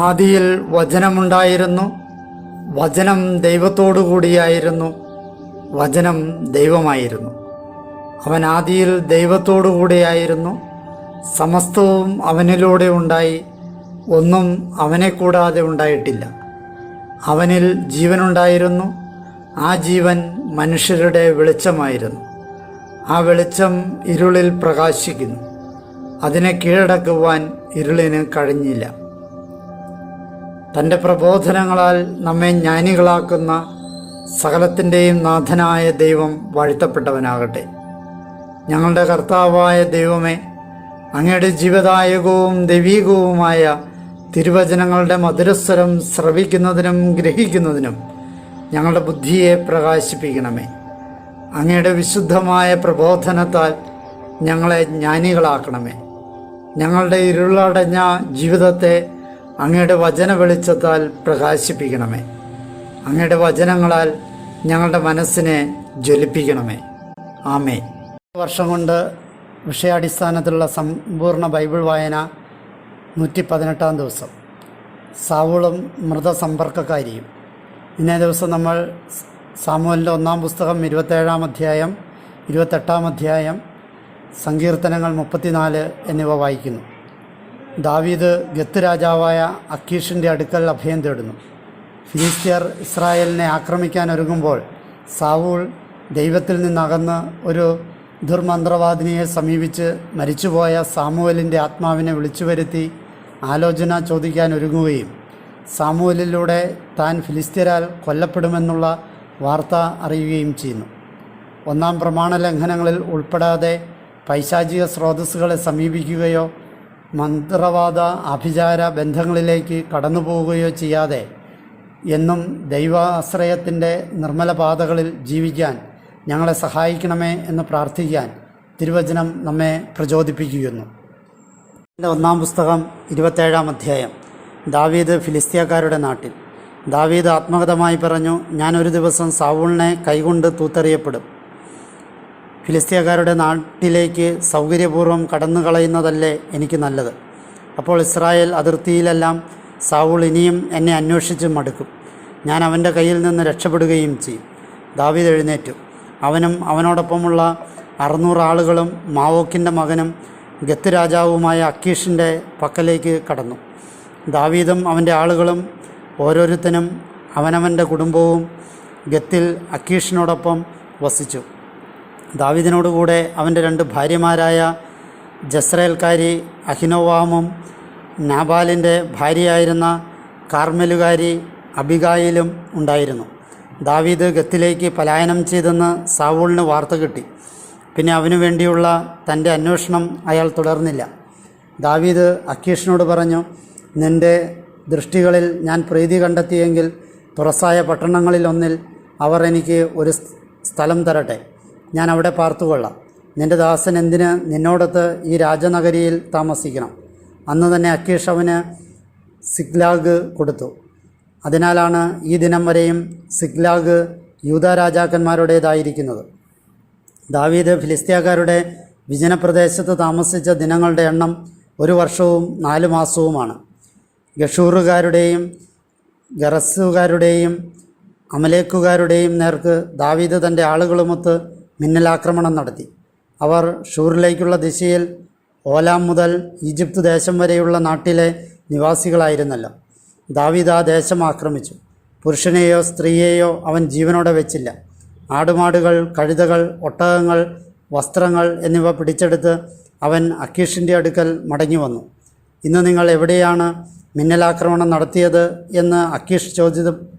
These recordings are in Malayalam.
ആദിയിൽ വചനമുണ്ടായിരുന്നു, വചനം ദൈവത്തോടു കൂടിയായിരുന്നു, വചനം ദൈവമായിരുന്നു. അവൻ ആദിയിൽ ദൈവത്തോടു കൂടിയായിരുന്നു. സമസ്തവും അവനിലൂടെ ഉണ്ടായി, ഒന്നും അവനെ കൂടാതെ ഉണ്ടായിട്ടില്ല. അവനിൽ ജീവനുണ്ടായിരുന്നു, ആ ജീവൻ മനുഷ്യരുടെ വെളിച്ചമായിരുന്നു. ആ വെളിച്ചം ഇരുളിൽ പ്രകാശിക്കുന്നു, അതിനെ കീഴടക്കുവാൻ ഇരുളിന് കഴിഞ്ഞില്ല. തൻ്റെ പ്രബോധനങ്ങളാൽ നമ്മെ ജ്ഞാനികളാക്കുന്ന സകലത്തിൻ്റെയും നാഥനായ ദൈവം വാഴ്ത്തപ്പെട്ടവനാകട്ടെ. ഞങ്ങളുടെ കർത്താവായ ദൈവമേ, അങ്ങയുടെ ജീവദായകവും ദൈവീകവുമായ തിരുവചനങ്ങളുടെ മധുരസ്വരം ശ്രവിക്കുന്നതിനും ഗ്രഹിക്കുന്നതിനും ഞങ്ങളുടെ ബുദ്ധിയെ പ്രകാശിപ്പിക്കണമേ. അങ്ങയുടെ വിശുദ്ധമായ പ്രബോധനത്താൽ ഞങ്ങളെ ജ്ഞാനികളാക്കണമേ. ഞങ്ങളുടെ ഇരുളടഞ്ഞ ജീവിതത്തെ അങ്ങയുടെ വചന വെളിച്ചത്താൽ പ്രകാശിപ്പിക്കണമേ. അങ്ങയുടെ വചനങ്ങളാൽ ഞങ്ങളുടെ മനസ്സിനെ ജ്വലിപ്പിക്കണമേ. ആമേൻ. വർഷം കൊണ്ട് വിഷയാടിസ്ഥാനത്തിലുള്ള സമ്പൂർണ്ണ ബൈബിൾ വായന 118-ാം ദിവസം. സാവൂളും മൃതസമ്പർക്കക്കാരിയും. ഇന്നേ ദിവസം നമ്മൾ സാമുവേലിൻ്റെ 1-ാം പുസ്തകം 27-ാം അധ്യായം, 28-ാം അധ്യായം, സങ്കീർത്തനങ്ങൾ 34 എന്നിവ വായിക്കുന്നു. ദാവീദ് ഗത്ത് രാജാവായ അക്കീഷിൻ്റെ അടുക്കൽ അഭയം തേടുന്നു. ഫിലിസ്ത്യർ ഇസ്രായേലിനെ ആക്രമിക്കാൻ ഒരുങ്ങുമ്പോൾ സാവൂൾ ദൈവത്തിൽ നിന്നകന്ന് ഒരു ദുർമന്ത്രവാദിനിയെ സമീപിച്ച് മരിച്ചുപോയ സാമുവേലിൻ്റെ ആത്മാവിനെ വിളിച്ചു വരുത്തി ആലോചന ചോദിക്കാൻ ഒരുങ്ങുകയും സാമുവേലിലൂടെ താൻ ഫിലിസ്ത്യരാൽ കൊല്ലപ്പെടുമെന്നുള്ള വാർത്ത അറിയുകയും ചെയ്യുന്നു. 1-ാം പ്രമാണ ലംഘനങ്ങളിൽ ഉൾപ്പെടാതെ പൈശാചിക സ്രോതസ്സുകളെ സമീപിക്കുകയോ മന്ത്രവാദ ആഭിചാര ബന്ധങ്ങളിലേക്ക് കടന്നു പോവുകയോ ചെയ്യാതെ എന്നും ദൈവാശ്രയത്തിൻ്റെ നിർമ്മല പാതകളിൽ ജീവിക്കാൻ ഞങ്ങളെ സഹായിക്കണമേ എന്ന് പ്രാർത്ഥിക്കാൻ തിരുവചനം നമ്മെ പ്രചോദിപ്പിക്കുന്നു. 1-ാം പുസ്തകം 27-ാം അധ്യായം. ദാവീദ് ഫിലിസ്ത്യക്കാരുടെ നാട്ടിൽ. ദാവീദ് ആത്മഗതമായി പറഞ്ഞു, ഞാൻ ഒരു ദിവസം സാവൂളിനെ കൈകൊണ്ട് തൂത്തെറിയപ്പെടും. ഫിലിസ്ത്യക്കാരുടെ നാട്ടിലേക്ക് സൗകര്യപൂർവ്വം കടന്നു കളയുന്നതല്ലേ എനിക്ക് നല്ലത്. അപ്പോൾ ഇസ്രായേൽ അതിർത്തിയിലെല്ലാം സാവൂൾ ഇനിയും എന്നെ അന്വേഷിച്ച് മടുക്കും. ഞാൻ അവൻ്റെ കയ്യിൽ നിന്ന് രക്ഷപ്പെടുകയും ചെയ്യും. ദാവീദ് എഴുന്നേറ്റു. അവനും അവനോടൊപ്പമുള്ള 600 ആളുകളും മാവോക്കിൻ്റെ മകനും ഗത്ത് രാജാവുമായ അക്കീഷിൻ്റെ പക്കലേക്ക് കടന്നു. ദാവീദും അവൻ്റെ ആളുകളും ഓരോരുത്തനും അവനവൻ്റെ കുടുംബവും ഗത്തിൽ അക്കീഷിനോടൊപ്പം വസിച്ചു. ദാവീദിനോടുകൂടെ അവൻ്റെ 2 ഭാര്യമാരായ ജസ്രയേൽക്കാരി അഹിനോവാമും നാബാലിൻ്റെ ഭാര്യയായിരുന്ന കാർമെലുകാരി അബിഗായിലും ഉണ്ടായിരുന്നു. ദാവീദ് ഗത്തിലേക്ക് പലായനം ചെയ്തെന്ന് സാവൂളിന് വാർത്ത കിട്ടി. പിന്നെ അവനു വേണ്ടിയുള്ള തൻ്റെ അന്വേഷണം അയാൾ തുടർന്നില്ല. ദാവീദ് അക്കീഷിനോട് പറഞ്ഞു, നിൻ്റെ ദൃഷ്ടികളിൽ ഞാൻ പ്രീതി കണ്ടെത്തിയെങ്കിൽ തുറസായ പട്ടണങ്ങളിലൊന്നിൽ അവർ എനിക്ക് ഒരു സ്ഥലം തരട്ടെ, ഞാൻ അവിടെ പാർത്തുകൊള്ളാം. നിൻ്റെ ദാസൻ എന്തിന് നിന്നോടൊത്ത് ഈ രാജനഗരിയിൽ താമസിക്കണം? അന്ന് തന്നെ അക്കീഷ് അവന് സിഗ്ലാഗ് കൊടുത്തു. അതിനാലാണ് ഈ ദിനം വരെയും സിഗ്ലാഗ് യൂദാ രാജാക്കന്മാരുടേതായിരിക്കുന്നത്. ദാവീദ് ഫിലിസ്ത്യക്കാരുടെ വിജനപ്രദേശത്ത് താമസിച്ച ദിനങ്ങളുടെ എണ്ണം 1 വർഷവും 4 മാസവുമാണ്. ഗഷൂറുകാരുടെയും ഗറസുകാരുടെയും അമലേക്കുകാരുടെയും നേർക്ക് ദാവീദ് തൻ്റെ ആളുകളുമൊത്ത് മിന്നലാക്രമണം നടത്തി. അവർ ഷൂറിലേക്കുള്ള ദിശയിൽ ഓലാം മുതൽ ഈജിപ്ത് ദേശം വരെയുള്ള നാട്ടിലെ നിവാസികളായിരുന്നല്ലോ. ദാവീദ് ആ ദേശം ആക്രമിച്ചു. പുരുഷനെയോ സ്ത്രീയെയോ അവൻ ജീവനോടെ വെച്ചില്ല. ആടുമാടുകൾ, കഴുതകൾ, ഒട്ടകങ്ങൾ, വസ്ത്രങ്ങൾ എന്നിവ പിടിച്ചെടുത്ത് അവൻ അക്കീഷിൻ്റെ അടുക്കൽ മടങ്ങി വന്നു. ഇന്ന് നിങ്ങൾ എവിടെയാണ് മിന്നലാക്രമണം നടത്തിയത് എന്ന് അക്കീഷ്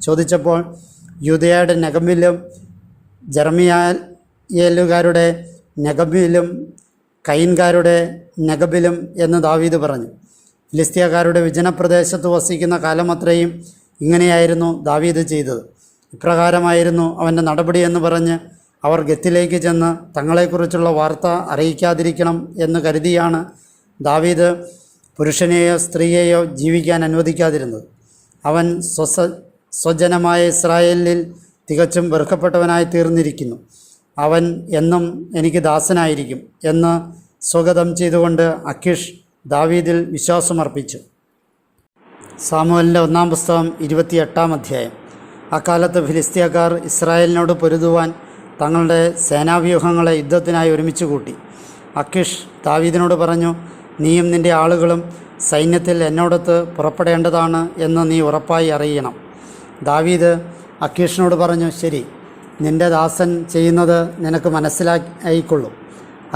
ചോദിച്ചപ്പോൾ യൂദയുടെ നെഗബിലും ജെറമിയേലുകാരുടെ നെഗബിലും കയിൻകാരുടെ നെഗബിലും എന്ന് ദാവീദ് പറഞ്ഞു. ഫിലിസ്ത്യക്കാരുടെ വിജനപ്രദേശത്ത് വസിക്കുന്ന കാലമത്രയും ഇങ്ങനെയായിരുന്നു ദാവീദ് ചെയ്തത്. ഇപ്രകാരമായിരുന്നു അവൻ്റെ നടപടി എന്ന് പറഞ്ഞ് അവർ ഗത്തിലേക്ക് ചെന്ന് തങ്ങളെക്കുറിച്ചുള്ള വാർത്ത അറിയിക്കാതിരിക്കണം എന്ന് കരുതിയാണ് ദാവീദ് പുരുഷനെയോ സ്ത്രീയെയോ ജീവിക്കാൻ അനുവദിക്കാതിരുന്നത്. അവൻ സ്വജനമായ ഇസ്രായേലിൽ തികച്ചും വെറുക്കപ്പെട്ടവനായി തീർന്നിരിക്കുന്നു. അവൻ എന്നും എനിക്ക് ദാസനായിരിക്കും എന്ന് സ്വഗതം ചെയ്തുകൊണ്ട് അക്കീഷ് ദാവീദിൽ വിശ്വാസമർപ്പിച്ചു. സാമുവേലിൻ്റെ ഒന്നാം പുസ്തകം 28-ാം അധ്യായം. അക്കാലത്ത് ഫിലിസ്തീയക്കാർ ഇസ്രായേലിനോട് പൊരുതുവാൻ തങ്ങളുടെ സേനാവ്യൂഹങ്ങളെ യുദ്ധത്തിനായി ഒരുമിച്ച് കൂട്ടി. അക്കീഷ് ദാവീദിനോട് പറഞ്ഞു, നീയും നിൻ്റെ ആളുകളും സൈന്യത്തിൽ എന്നോടൊത്ത് പുറപ്പെടേണ്ടതാണ് എന്ന് നീ ഉറപ്പായി അറിയണം. ദാവീദ് അക്കീഷിനോട് പറഞ്ഞു, ശരി, നിൻ്റെ ദാസൻ ചെയ്യുന്നത് നിനക്ക് മനസ്സിലായിക്കൊള്ളും.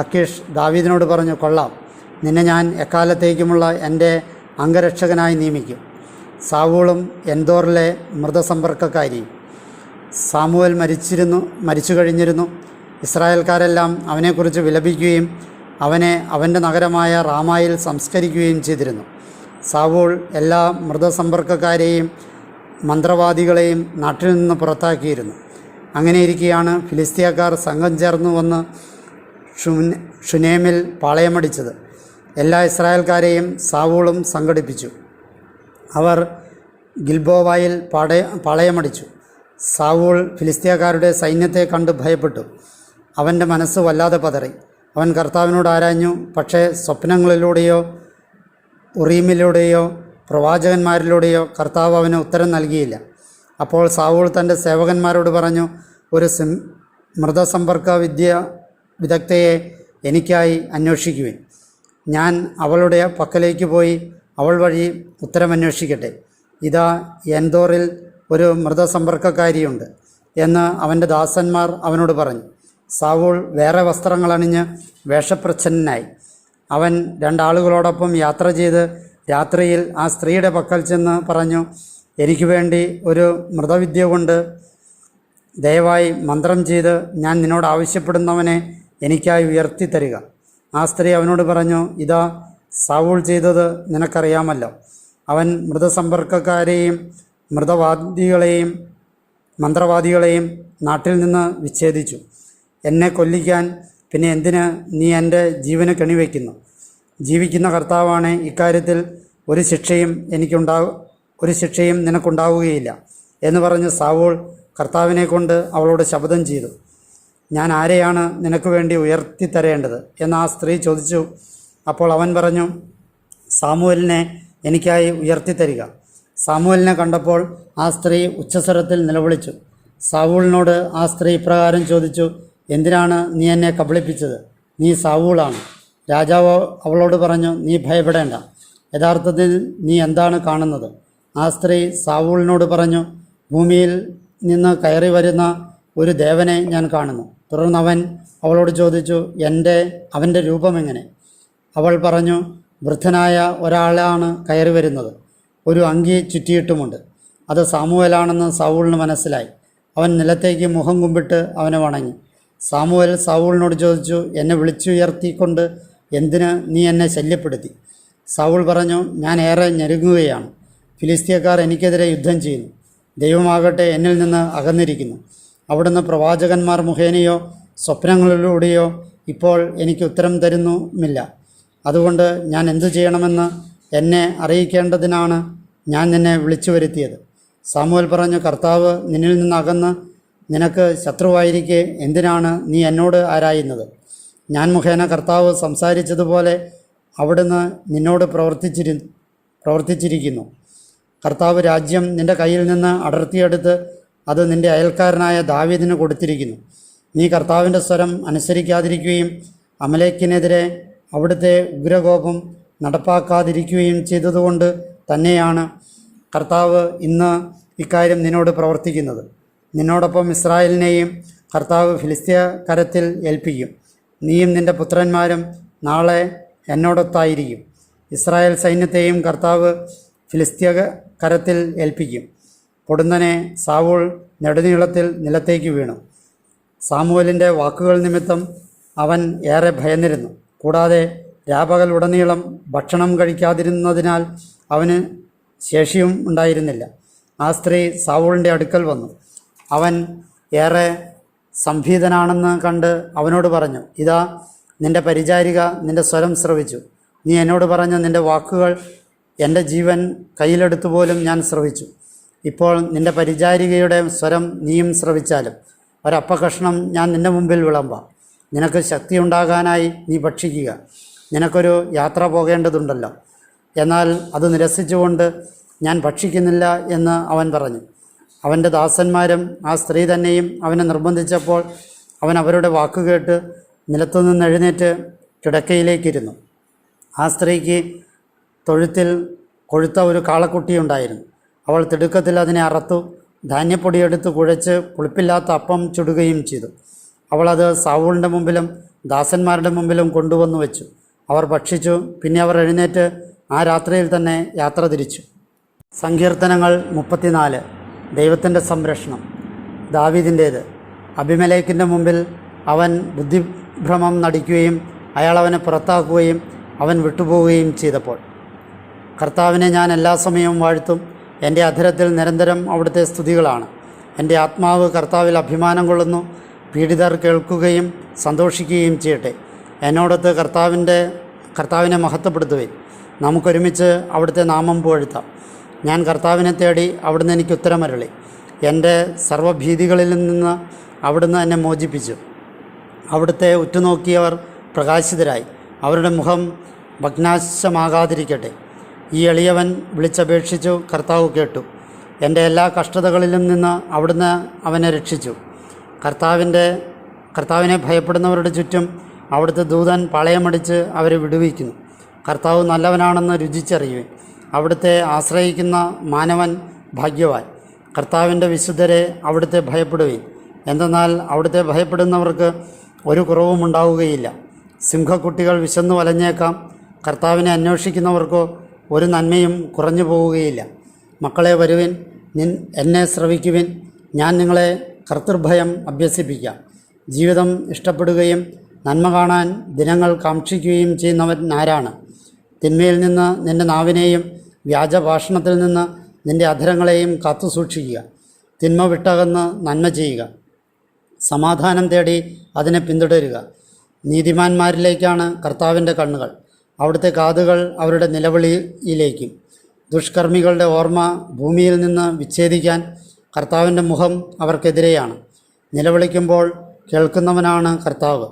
അക്കീഷ് ദാവീദിനോട് പറഞ്ഞു, കൊള്ളാം, നിന്നെ ഞാൻ എക്കാലത്തേക്കുമുള്ള എൻ്റെ അംഗരക്ഷകനായി നിയമിക്കും. സാവൂളും എൻദോറിലെ മൃതസമ്പർക്കക്കാരിയും. സാമുവേൽ മരിച്ചു കഴിഞ്ഞിരുന്നു. ഇസ്രായേൽക്കാരെല്ലാം അവനെക്കുറിച്ച് വിലപിക്കുകയും അവനെ അവൻ്റെ നഗരമായ റാമായിൽ സംസ്കരിക്കുകയും ചെയ്തിരുന്നു. സാവൂൾ എല്ലാ മൃതസമ്പർക്കക്കാരെയും മന്ത്രവാദികളെയും നാട്ടിൽ നിന്ന് പുറത്താക്കിയിരുന്നു. അങ്ങനെയിരിക്കെയാണ് ഫിലിസ്തീയക്കാർ സംഘം ചേർന്നു വന്ന് ഷുനേമിൽ പാളയമടിച്ചത്. എല്ലാ ഇസ്രായേൽക്കാരെയും സാവൂളും സംഘടിപ്പിച്ചു. അവർ ഗിൽബോവായിൽ പാളയമടിച്ചു. സാവൂൾ ഫിലിസ്തീയക്കാരുടെ സൈന്യത്തെ കണ്ട് ഭയപ്പെട്ടു. അവൻ്റെ മനസ്സ് വല്ലാതെ പതറി. അവൻ കർത്താവിനോട് ആരാഞ്ഞു. പക്ഷേ സ്വപ്നങ്ങളിലൂടെയോ ഉറീമിലൂടെയോ പ്രവാചകന്മാരിലൂടെയോ കർത്താവ് അവന് ഉത്തരം നൽകിയില്ല. അപ്പോൾ സാവൂൾ തൻ്റെ സേവകന്മാരോട് പറഞ്ഞു, ഒരു മൃതസമ്പർക്ക വിദഗ്ധയെ എനിക്കായി അന്വേഷിക്കുവിൻ. ഞാൻ അവളുടെ പക്കലേക്ക് പോയി അവൾ വഴി ഉത്തരമന്വേഷിക്കട്ടെ. ഇതാ എൻദോറിൽ ഒരു മൃതസമ്പർക്കക്കാരിയുണ്ട് എന്ന് അവൻ്റെ ദാസന്മാർ അവനോട് പറഞ്ഞു. സാവൂൾ വേറെ വസ്ത്രങ്ങളണിഞ്ഞ് വേഷപ്രച്ഛന്നനായി. അവൻ രണ്ടാളുകളോടൊപ്പം യാത്ര ചെയ്ത് രാത്രിയിൽ ആ സ്ത്രീയുടെ പക്കൽ ചെന്ന് പറഞ്ഞു, എനിക്ക് വേണ്ടി ഒരു മൃതവിദ്യ കൊണ്ട് ദയവായി മന്ത്രം ചെയ്ത് ഞാൻ നിന്നോട് ആവശ്യപ്പെടുന്നവനെ എനിക്കായി ഉയർത്തി തരിക. ആ സ്ത്രീ അവനോട് പറഞ്ഞു, ഇതാ സാവൂൾ ചെയ്തത് നിനക്കറിയാമല്ലോ. അവൻ മൃതസമ്പർക്കക്കാരെയും മന്ത്രവാദികളെയും നാട്ടിൽ നിന്ന് വിച്ഛേദിച്ചു. എന്നെ കൊല്ലിക്കാൻ പിന്നെ എന്തിന് നീ എൻ്റെ ജീവന് കെണിവെക്കുന്നു? ജീവിക്കുന്ന കർത്താവാണ്, ഇക്കാര്യത്തിൽ ഒരു ശിക്ഷയും നിനക്കുണ്ടാവുകയില്ല എന്ന് പറഞ്ഞ് സാവൂൾ കർത്താവിനെ കൊണ്ട് അവളോട് ശപഥം ചെയ്തു. ഞാൻ ആരെയാണ് നിനക്ക് വേണ്ടി ഉയർത്തിത്തരേണ്ടത് എന്ന് ആ സ്ത്രീ ചോദിച്ചു. അപ്പോൾ അവൻ പറഞ്ഞു, സാമുവേലിനെ എനിക്കായി ഉയർത്തിത്തരിക. സാമുവേലിനെ കണ്ടപ്പോൾ ആ സ്ത്രീ ഉച്ചസ്വരത്തിൽ നിലവിളിച്ചു. സാവൂളിനോട് ആ സ്ത്രീ ഇപ്രകാരം ചോദിച്ചു, എന്തിനാണ് നീ എന്നെ കബളിപ്പിച്ചത്? നീ സാവൂളാണ്. രാജാവ് അവളോട് പറഞ്ഞു, നീ ഭയപ്പെടേണ്ട. യഥാർത്ഥത്തിൽ നീ എന്താണ് കാണുന്നത്? ആ സ്ത്രീ സാവൂളിനോട് പറഞ്ഞു, ഭൂമിയിൽ നിന്ന് കയറി വരുന്ന ഒരു ദേവനെ ഞാൻ കാണുന്നു. തുടർന്ന് അവൻ അവളോട് ചോദിച്ചു, അവൻ്റെ രൂപമെങ്ങനെ? അവൾ പറഞ്ഞു, വൃദ്ധനായ ഒരാളാണ് കയറി വരുന്നത്. ഒരു അങ്കി ചുറ്റിയിട്ടുമുണ്ട്. അത് സാമുവേലാണെന്ന് സാവൂളിന് മനസ്സിലായി. അവൻ നിലത്തേക്ക് മുഖം കുമ്പിട്ട് അവനെ വണങ്ങി. സാമുവേൽ സാവൂളിനോട് ചോദിച്ചു, എന്നെ വിളിച്ചുയർത്തിക്കൊണ്ട് എന്തിന് നീ എന്നെ ശല്യപ്പെടുത്തി? സാവൂൾ പറഞ്ഞു, ഞാൻ ഏറെ ഞെരുങ്ങുകയാണ്. ഫിലിസ്തീയക്കാർ എനിക്കെതിരെ യുദ്ധം ചെയ്യുന്നു. ദൈവമാകട്ടെ എന്നിൽ നിന്ന് അകന്നിരിക്കുന്നു. അവിടുന്ന് പ്രവാചകന്മാർ മുഖേനയോ സ്വപ്നങ്ങളിലൂടെയോ ഇപ്പോൾ എനിക്ക് ഉത്തരം തരുന്നുമില്ല. അതുകൊണ്ട് ഞാൻ എന്തു ചെയ്യണമെന്ന് എന്നെ അറിയിക്കേണ്ടതിനാണ് ഞാൻ നിന്നെ വിളിച്ചു വരുത്തിയത്. സാമുവേൽ പറഞ്ഞു, കർത്താവ് നിന്നിൽ നിന്ന് അകന്ന് നിനക്ക് ശത്രുവായിരിക്കെ എന്തിനാണ് നീ എന്നോട് ആരായുന്നത്? ഞാൻ മുഖേന കർത്താവ് സംസാരിച്ചതുപോലെ അവിടുന്ന് നിന്നോട് പ്രവർത്തിച്ചിരിക്കുന്നു. കർത്താവ് രാജ്യം നിൻ്റെ കയ്യിൽ നിന്ന് അടർത്തിയെടുത്ത് അത് നിൻ്റെ അയൽക്കാരനായ ദാവീദിന് കൊടുത്തിരിക്കുന്നു. നീ കർത്താവിൻ്റെ സ്വരം അനുസരിക്കാതിരിക്കുകയും അമലേക്കിനെതിരെ അവിടുത്തെ ഉഗ്രകോപം നടപ്പാക്കാതിരിക്കുകയും ചെയ്തതുകൊണ്ട് തന്നെയാണ് കർത്താവ് ഇന്ന് ഇക്കാര്യം നിന്നോട് പ്രവർത്തിക്കുന്നത്. നിന്നോടൊപ്പം ഇസ്രായേലിനെയും കർത്താവ് ഫിലിസ്തീയ കരത്തിൽ ഏൽപ്പിക്കും. നീയും നിൻ്റെ പുത്രന്മാരും നാളെ എന്നോടൊത്തായിരിക്കും. ഇസ്രായേൽ സൈന്യത്തെയും കർത്താവ് ഫിലിസ്തീയ കരത്തിൽ ഏൽപ്പിക്കും. പൊടുന്നനെ സാവൂൾ നെടുനീളത്തിൽ നിലത്തേക്ക് വീണു. സാമുവേലിൻ്റെ വാക്കുകൾ നിമിത്തം അവൻ ഏറെ ഭയന്നിരുന്നു. കൂടാതെ രാപകൽ ഉടനീളം ഭക്ഷണം കഴിക്കാതിരുന്നതിനാൽ അവന് ശേഷിയും ഉണ്ടായിരുന്നില്ല. ആ സ്ത്രീ സാവൂളിൻ്റെ അടുക്കൽ വന്നു. അവൻ ഏറെ സംഭീതനാണെന്ന് കണ്ട് അവനോട് പറഞ്ഞു, ഇതാ നിൻ്റെ പരിചാരിക നിൻ്റെ സ്വരം ശ്രവിച്ചു. നീ എന്നോട് പറഞ്ഞ നിൻ്റെ വാക്കുകൾ എൻ്റെ ജീവൻ കയ്യിലെടുത്തു പോലും ഞാൻ ശ്രവിച്ചു. ഇപ്പോൾ നിൻ്റെ പരിചാരികയുടെ സ്വരം നീയും ശ്രവിച്ചാലും ഒരപ്പക്കഷ്ണം ഞാൻ നിൻ്റെ മുമ്പിൽ വിളമ്പാം. നിനക്ക് ശക്തിയുണ്ടാകാനായി നീ ഭക്ഷിക്കുക. നിനക്കൊരു യാത്ര പോകേണ്ടതുണ്ടല്ലോ. എന്നാൽ അത് നിരസിച്ചുകൊണ്ട് ഞാൻ ഭക്ഷിക്കുന്നില്ല എന്ന് അവൻ പറഞ്ഞു. അവൻ്റെ ദാസന്മാരും ആ സ്ത്രീ തന്നെയും അവനെ നിർബന്ധിച്ചപ്പോൾ അവൻ അവരുടെ വാക്കുകേട്ട് നിലത്തുനിന്ന് എഴുന്നേറ്റ് കിടക്കയിലേക്കിരുന്നു. ആ സ്ത്രീക്ക് തൊഴുത്തിൽ കൊഴുത്ത ഒരു കാളക്കുട്ടിയുണ്ടായിരുന്നു. അവൾ തിടുക്കത്തിൽ അതിനെ അറുത്തു ധാന്യപ്പൊടിയെടുത്ത് കുഴച്ച് പുളിപ്പില്ലാത്ത അപ്പം ചുടുകയും ചെയ്തു. അവളത് സാവൂളിൻ്റെ മുമ്പിലും ദാസന്മാരുടെ മുമ്പിലും കൊണ്ടുവന്നു വെച്ചു. അവർ ഭക്ഷിച്ചു. പിന്നെ അവർ എഴുന്നേറ്റ് ആ രാത്രിയിൽ തന്നെ യാത്ര തിരിച്ചു. സങ്കീർത്തനങ്ങൾ 34. ദൈവത്തിൻ്റെ സംരക്ഷണം. ദാവീദിൻ്റേത്. അബിമേലെക്കിൻ്റെ മുമ്പിൽ അവൻ ബുദ്ധിഭ്രമം നടിക്കുകയും അയാൾ അവനെ പുറത്താക്കുകയും അവൻ വിട്ടുപോവുകയും ചെയ്തപ്പോൾ. കർത്താവിനെ ഞാൻ എല്ലാ സമയവും വാഴ്ത്തും. എൻ്റെ അധരത്തിൽ നിരന്തരം അവിടുത്തെ സ്തുതികളാണ്. എൻ്റെ ആത്മാവ് കർത്താവിൽ അഭിമാനം കൊള്ളുന്നു. പീഡിതർ കേൾക്കുകയും സന്തോഷിക്കുകയും ചെയ്യട്ടെ. എന്നോടൊത്ത് കർത്താവിനെ മഹത്വപ്പെടുത്തുകയും നമുക്കൊരുമിച്ച് അവിടുത്തെ നാമം പുകഴ്ത്താം. ഞാൻ കർത്താവിനെ തേടി അവിടുന്ന് എനിക്ക് ഉത്തരമരുളി. എൻ്റെ സർവ്വഭീതികളിൽ നിന്ന് അവിടുന്ന് എന്നെ മോചിപ്പിച്ചു. അവിടുത്തെ ഉറ്റുനോക്കിയവർ പ്രകാശിതരായി. അവരുടെ മുഖം ഭഗ്നാശമാകാതിരിക്കട്ടെ. ഈ എളിയവൻ വിളിച്ചപേക്ഷിച്ചു, കർത്താവ് കേട്ടു. എൻ്റെ എല്ലാ കഷ്ടതകളിലും നിന്ന് അവിടുന്ന് അവനെ രക്ഷിച്ചു. കർത്താവിനെ ഭയപ്പെടുന്നവരുടെ ചുറ്റും അവിടുത്തെ ദൂതൻ പാളയമടിച്ച് അവരെ വിടുവിക്കുന്നു. കർത്താവ് നല്ലവനാണെന്ന് രുചിച്ചറിയുവിൻ. അവിടുത്തെ ആശ്രയിക്കുന്ന മാനവൻ ഭാഗ്യവാൻ. കർത്താവിൻ്റെ വിശുദ്ധരെ അവിടുത്തെ ഭയപ്പെടുവിൻ. എന്തെന്നാൽ അവിടുത്തെ ഭയപ്പെടുന്നവർക്ക് ഒരു കുറവും ഉണ്ടാവുകയില്ല. സിംഹക്കുട്ടികൾ വിശന്നു വലഞ്ഞേക്കാം. കർത്താവിനെ അന്വേഷിക്കുന്നവർക്കോ ഒരു നന്മയും കുറഞ്ഞു പോവുകയില്ല. മക്കളെ വരുവിൻ, എന്നെ ശ്രവിക്കുവിൻ. ഞാൻ നിങ്ങളെ കർത്തൃഭയം അഭ്യസിപ്പിക്കാം. ജീവിതം ഇഷ്ടപ്പെടുകയും നന്മ കാണാൻ ദിനങ്ങൾ കാക്ഷിക്കുകയും ചെയ്യുന്നവൻ ആരാണ്? തിന്മയിൽ നിന്ന് നിൻ്റെ നാവിനെയും വ്യാജഭാഷണത്തിൽ നിന്ന് നിൻ്റെ അധരങ്ങളെയും കാത്തുസൂക്ഷിക്കുക. തിന്മ വിട്ടകന്ന് നന്മ ചെയ്യുക. സമാധാനം തേടി അതിനെ പിന്തുടരുക. നീതിമാന്മാരിലേക്കാണ് കർത്താവിൻ്റെ കണ്ണുകൾ. അവിടുത്തെ കാതുകൾ അവരുടെ നിലവിളിയിലേക്കും. ദുഷ്കർമ്മികളുടെ ഓർമ്മ ഭൂമിയിൽ നിന്ന് വിച്ഛേദിക്കാൻ കർത്താവിൻ്റെ മുഖം അവർക്കെതിരെയാണ്. നിലവിളിക്കുമ്പോൾ കേൾക്കുന്നവനാണ് കർത്താവ്.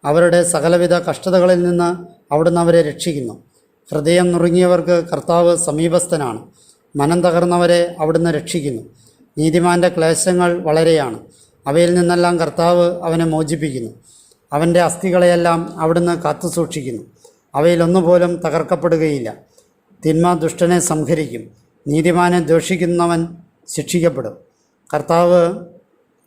അവരുടെ സകലവിധ കഷ്ടതകളിൽ നിന്ന് അവിടുന്ന് അവരെ രക്ഷിക്കുന്നു. ഹൃദയം നുറുങ്ങിയവർക്ക് കർത്താവ് സമീപസ്ഥനാണ്. മനം തകർന്നവരെ അവിടുന്ന് രക്ഷിക്കുന്നു. നീതിമാൻ്റെ ക്ലേശങ്ങൾ വളരെയാണ്. അവയിൽ നിന്നെല്ലാം കർത്താവ് അവനെ മോചിപ്പിക്കുന്നു. അവൻ്റെ അസ്ഥികളെയെല്ലാം അവിടുന്ന് കാത്തുസൂക്ഷിക്കുന്നു. അവയിലൊന്നുപോലും തകർക്കപ്പെടുകയില്ല. തിന്മ ദുഷ്ടനെ സംഹരിക്കും. നീതിമാനെ ദ്വേഷിക്കുന്നവൻ ശിക്ഷിക്കപ്പെടും. കർത്താവ്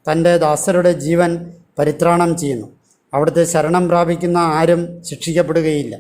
തൻ്റെ ദാസരുടെ ജീവൻ പരിത്രാണം ചെയ്യുന്നു. അവിടുത്തെ ശരണം പ്രാപിക്കുന്ന ആരും ശിക്ഷിക്കപ്പെടുകയില്ല.